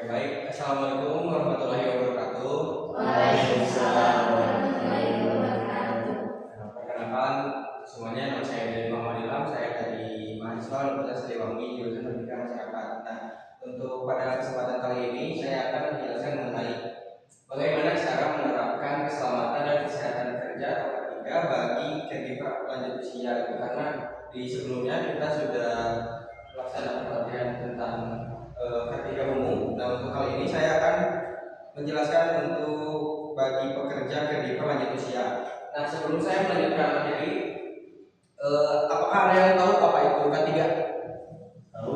Baik. Assalamualaikum warahmatullahi wabarakatuh. Waalaikumsalam warahmatullahi wabarakatuh. Perkenalkan semuanya, nama saya dari Muhammad Ilham. Saya dari mahasiswa Universitas Siliwangi, jurusan Pendidikan Masyarakat. Nah, untuk pada kesempatan kali ini saya akan menjelaskan mengenai bagaimana cara menerapkan keselamatan dan kesehatan kerja atau K3 bagi caregiver lanjut usia. Karena di sebelumnya kita sudah melaksanakan pelatihan tentang K3 umum. Nah, untuk kali ini saya akan menjelaskan untuk bagi pekerja caregiver lanjut usia. Nah, sebelum saya melanjutkan materi, apakah ada yang tahu apa itu K3? Tahu.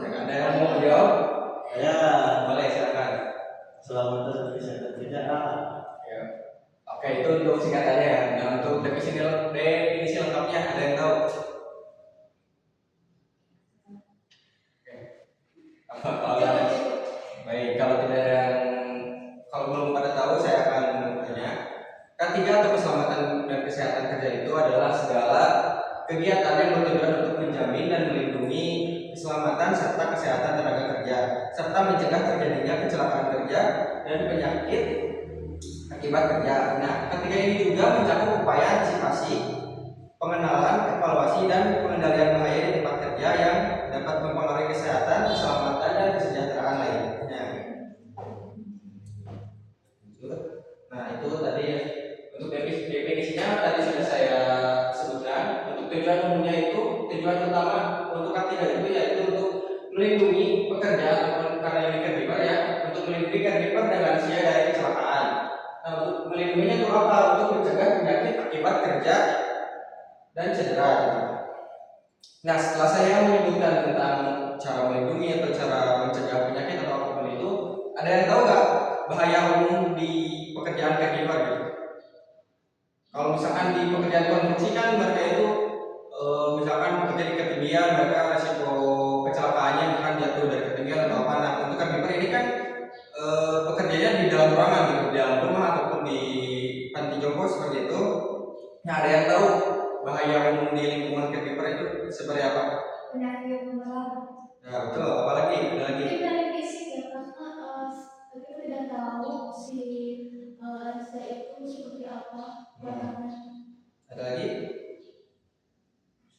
Ada yang mau menjawab? Ya. Boleh, silakan. Keselamatan dan kesehatan kerja. Ya. Oke, itu untuk singkatannya ya. Nah, untuk definisi lengkapnya ada yang tahu? Baik, kalau belum pada tahu, saya akan bertanya. K3 atau keselamatan dan kesehatan kerja itu adalah segala kegiatan yang bertujuan untuk menjamin dan melindungi keselamatan serta kesehatan tenaga kerja, serta mencegah terjadinya kecelakaan kerja dan penyakit akibat kerja. Nah, K3 ini juga mencakup upaya antisipasi, pengenalan, evaluasi, dan pengendalian bahaya di tempat kerja yang dapat mempengaruhi kesehatan, keselamatan, dan kesejahteraan lainnya. Nah, itu tadi untuk definisinya tadi sudah saya sebutkan. Untuk tujuan umumnya itu, tujuan utama untuk K3 itu yaitu untuk melindungi pekerja ataupun karena ini caregiver ya, untuk melindungi caregiver dan lansia dari kecelakaan. Nah, untuk melindunginya itu apa? Untuk mencegah penyakit akibat kerja dan cedera. Nah, setelah saya menyebutkan tentang cara melindungi atau cara mencegah penyakit atau apapun itu, ada yang tahu nggak bahaya umum di pekerjaan caregiver gitu? Kalau misalkan di pekerjaan konstruksi kan mereka itu misalkan bekerja di ketinggian, mereka resiko kecelakaannya misalkan jatuh dari ketinggian atau apa. Nah, untuk caregiver ini kan bekerjanya di dalam ruangan gitu, di dalam rumah ataupun di panti jompo seperti itu. Nah, ada yang tahu bahaya umum di lingkungan caregiver itu seperti apa? Penyakit menular. Nah, betul. Apalagi? Ada lagi? Mungkin dari fisik ya, karena kita tidak tahu si lansia itu seperti apa warnanya. Ada lagi?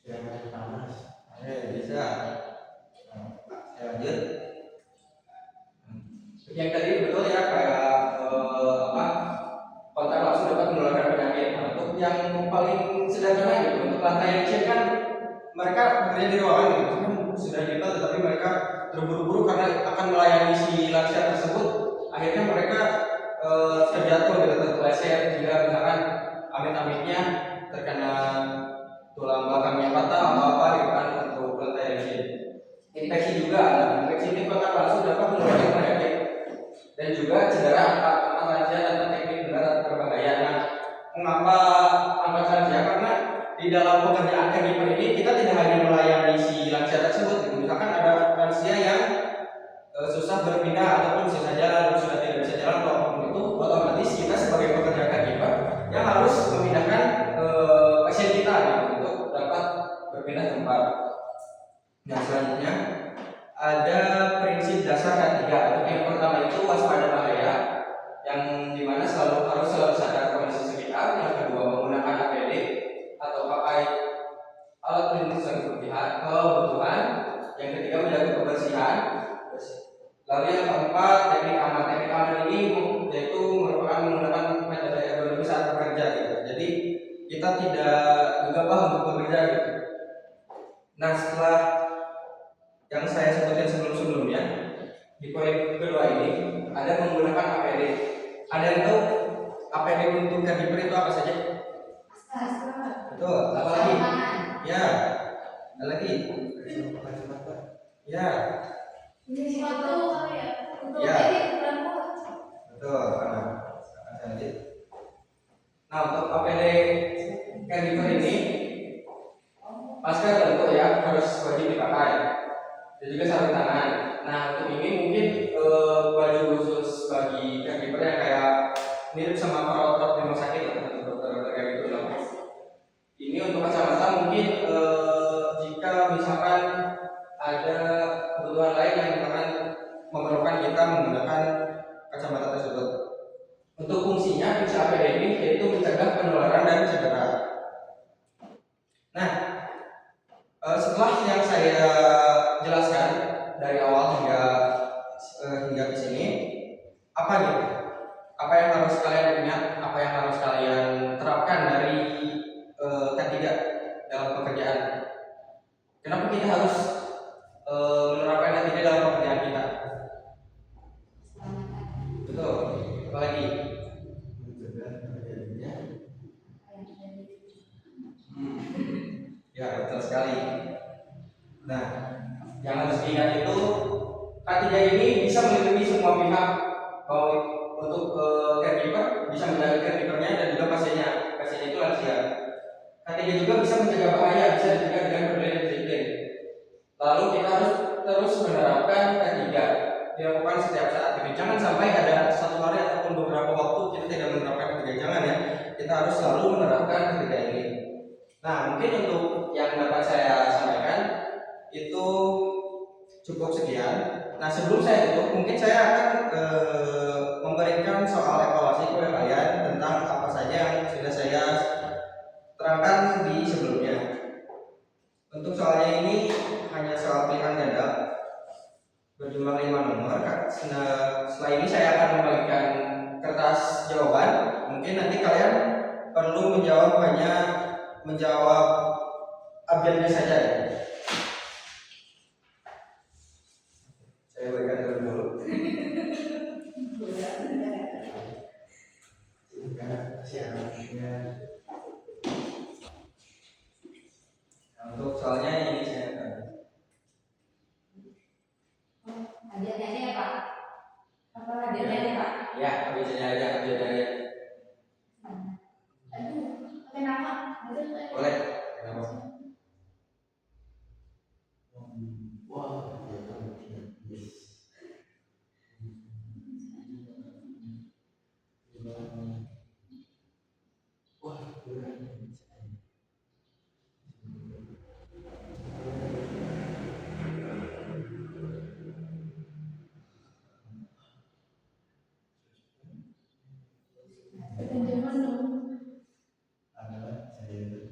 Siaran panas. Bisa. Saya lanjut. Yang tadi betul ya, kayak kontak langsung dapat menularkan penyakit. Nah, untuk yang paling sederhana gitu, untuk lantai licin kan mereka bekerja di ruangan gitu, kan sudah detail, tetapi mereka terburu-buru karena akan melayani si lansia tersebut. Akhirnya mereka terjatuh gitu, terpeleset, juga misalkan amit-amitnya terkena tulang belakangnya patah atau apa gitu kan untuk lantai licin. Infeksi juga, nah, infeksi ini kontak langsung dapat menularkan penyakit dan juga cedera angkat lansia dan teknik berat berbahaya. Nah, mengapa angkat lansia? Karena di dalam pekerjaan caregiver ini kita tidak hanya melayani si lansia tersebut gitu. Misalkan ada lansia yang susah berpindah ataupun susah jalan, sudah tidak bisa jalan atau apapun itu, otomatis kita sebagai pekerja caregiver yang harus memindahkan pasien kita gitu, untuk dapat berpindah tempat. Nah, selanjutnya ada prinsip dasar K3. Untuk yang pertama itu waspada bahaya, yang dimana harus selalu sadar kondisi sekitar. Yang kedua, menggunakan APD atau pakai alat pelindung kebutuhan. Yang ketiga, menjaga kebersihan. Lalu yang keempat, teknik aman. Teknik aman ini yaitu merupakan menggunakan metode ergonomi saat bekerja gitu. Jadi kita tidak gegabah untuk bekerja gitu. Nah, setelah yang saya sebutkan sebelumnya, di poin kedua ini ada menggunakan APD. Ada yang tahu APD untuk caregiver itu apa saja? Betul. Apa lagi? Ya. Ada lagi? Ya. Ini sepatu ya. Untuk Ya. ini rambut. Betul. Nah, untuk APD caregiver ini masker tentu ya harus wajib dipakai. Dan juga sarung tangan. Nah, untuk ini mungkin baju khusus bagi caregiver yang kayak mirip sama perawat di rumah sakit lah, untuk dokter-dokter kayak gitu lah. Ini untuk kacamata mungkin jika misalkan ada kebutuhan lain yang misalkan memerlukan mereka menggunakan kacamata tersebut. Untuk fungsinya fungsi APD ini yaitu mencegah penularan dan cedera. Nah, setelah yang saya jelaskan dari awal hingga ke sini, apa gitu? Apa yang harus kalian ingat? Apa yang harus kalian terapkan dari K3 dalam pekerjaan? Kenapa kita harus menerapkan K3 dalam pekerjaan kita? Betul. Apa lagi? Mencegah terjadinya Ya, betul sekali. Nah, yang harus diingat itu K3 ini bisa melindungi semua pihak, bahwa untuk caregiver bisa menjaga caregivernya dan juga pasiennya. Pasiennya itu lansia. K3 juga bisa mencegah bahaya, bisa dicegah dengan berbagai disiplin. Lalu kita harus terus menerapkan K3 dilakukan setiap saat. Jadi jangan sampai ada satu hari ataupun beberapa waktu kita tidak menerapkan K3. Jangan ya, kita harus selalu menerapkan K3 ini. Nah, mungkin untuk yang dapat saya sampaikan itu cukup sekian. Nah, sebelum saya tutup, mungkin saya akan memberikan soal evaluasi kepada kalian tentang apa saja yang sudah saya terangkan di sebelumnya. Untuk soalnya ini hanya soal pilihan ganda berjumlah 5 nomor. Setelah ini saya akan membagikan kertas jawaban. Mungkin nanti kalian perlu menjawab abjadnya saja ya. Saya berikan dulu. Untuk soalnya ini saya akan. Hadiahnya ya Pak? Apa hadiahnya ya Pak? Ya, abjadnya aja, abjadnya aja. Aduh, kenapa? Boleh. Kenapa? wah ya kan yes. Wah berat. Pinjaman dong. Adalah saya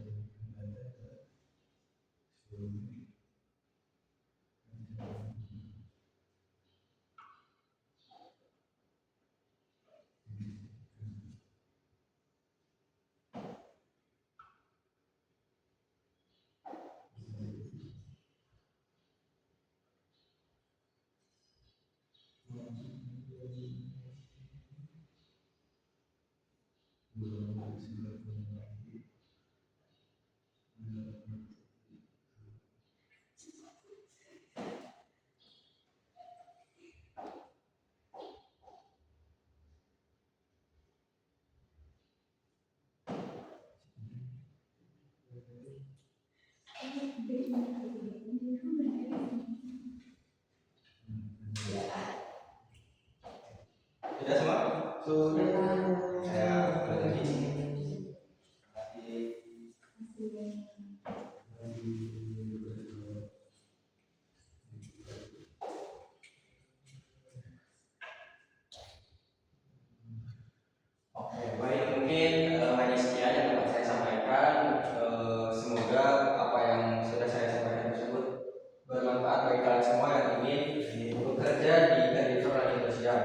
Sudah semua? sudah. Saya berhenti di sini. Terima kasih. Oke, baik, mungkin hanya sekian yang dapat saya sampaikan. Semoga apa yang sudah saya sampaikan tersebut bermanfaat bagi kalian semua yang ingin bekerja di Kreditur dan Indonesia.